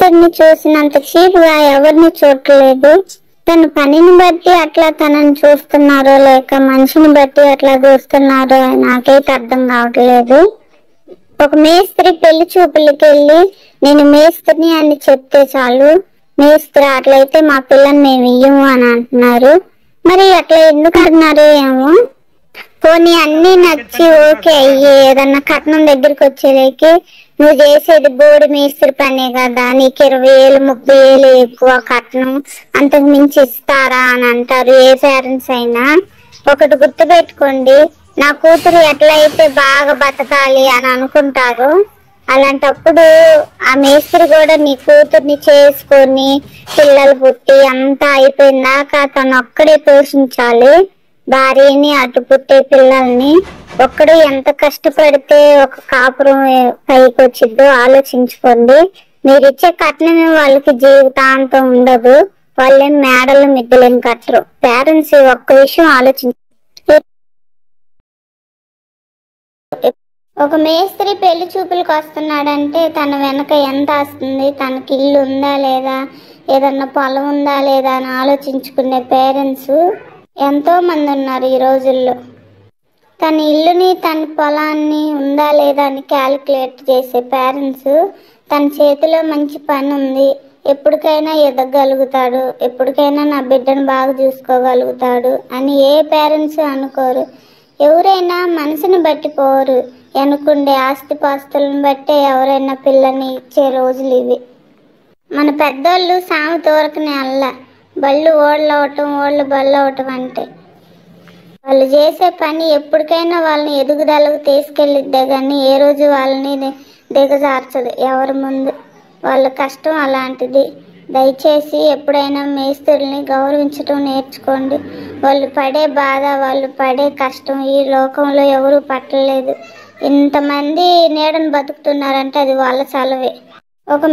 మేస్త్రిని చూసినంత చీపుగా ఎవరిని చూడలేదు. తన పనిని బట్టి అట్లా తనని చూస్తున్నారో లేక మనిషిని బట్టి అట్లా చూస్తున్నారో నాకైతే అర్థం కావట్లేదు. ఒక మేస్త్రి పెళ్లి చూపులకి వెళ్ళి నేను మేస్త్రిని అని చెప్తే చాలు, మేస్త్రి అట్లయితే మా పిల్లని మేము ఇయ్యము అని అంటున్నారు. మరి అట్లా ఎందుకు అంటున్నారు ఏమో. పోనీ అన్ని నచ్చి ఓకే అయ్యి ఏదన్నా కట్నం దగ్గరికి వచ్చేలేకి నువ్వు చేసేది బోడి మేస్త్రి పనే కదా, నీకు 20,000 30,000 ఎక్కువ కట్నం, అంతకు మించి ఇస్తారా అని అంటారు ఏ పేరెంట్స్ అయినా. ఒకటి గుర్తు పెట్టుకోండి, నా కూతురు ఎట్లయితే బాగా బతకాలి అని అనుకుంటారు, అలాంటప్పుడు ఆ మేస్త్రి కూడా నీ కూతుర్ని చేసుకొని పిల్లలు పుట్టి అంతా అయిపోయిందాక తను ఒక్కడే పోషించాలి భార్యని, అటు పుట్టే పిల్లల్ని. ఒక్కడు ఎంత కష్టపడితే ఒక కాపురం పైకి వచ్చిద్దో ఆలోచించుకోండి. మీరు ఇచ్చే కట్నమే వాళ్ళకి జీవితాంతం ఉండదు, వాళ్ళేం మేడలు మిద్దలేం కట్టరు. పేరెంట్స్ ఒక్క విషయం ఆలోచించ. ఒక మేస్త్రి పెళ్లి చూపులకు వస్తున్నాడంటే తన వెనక ఎంత వస్తుంది, తనకి ఇల్లు ఉందా లేదా, ఏదన్నా పొలం ఉందా లేదా అని ఆలోచించుకునే పేరెంట్స్ ఎంతో మంది ఉన్నారు ఈ రోజుల్లో. తన ఇల్లుని తన పొలాన్ని ఉందా లేదా అని క్యాలిక్యులేట్ చేసే పేరెంట్స్ తన చేతిలో మంచి పని ఉంది, ఎప్పటికైనా ఎదగలుగుతాడు, ఎప్పటికైనా నా బిడ్డను బాగా చూసుకోగలుగుతాడు అని ఏ పేరెంట్స్ అనుకోరు. ఎవరైనా మనసుని బట్టి పోరు, వెనుకుండే ఆస్తిపాస్తులను బట్టే ఎవరైనా పిల్లని ఇచ్చే రోజులు ఇవి. మన పెద్దోళ్ళు సామెత ఊరకనే అల్ల, బళ్ళు ఓళ్ళవటం ఓళ్ళు బళ్ళు అవటం అంటే వాళ్ళు చేసే పని ఎప్పటికైనా వాళ్ళని ఎదుగుదలకు తీసుకెళ్ళిద్దే కానీ ఏ రోజు వాళ్ళని దిగజార్చదు ఎవరి ముందు. వాళ్ళ కష్టం అలాంటిది. దయచేసి ఎప్పుడైనా మేస్త్రుల్ని గౌరవించడం నేర్చుకోండి. వాళ్ళు పడే బాధ, వాళ్ళు పడే కష్టం ఈ లోకంలో ఎవరూ పట్టలేదు. ఇంతమంది నీడను బతుకుతున్నారంటే అది వాళ్ళ చలవే. ఒక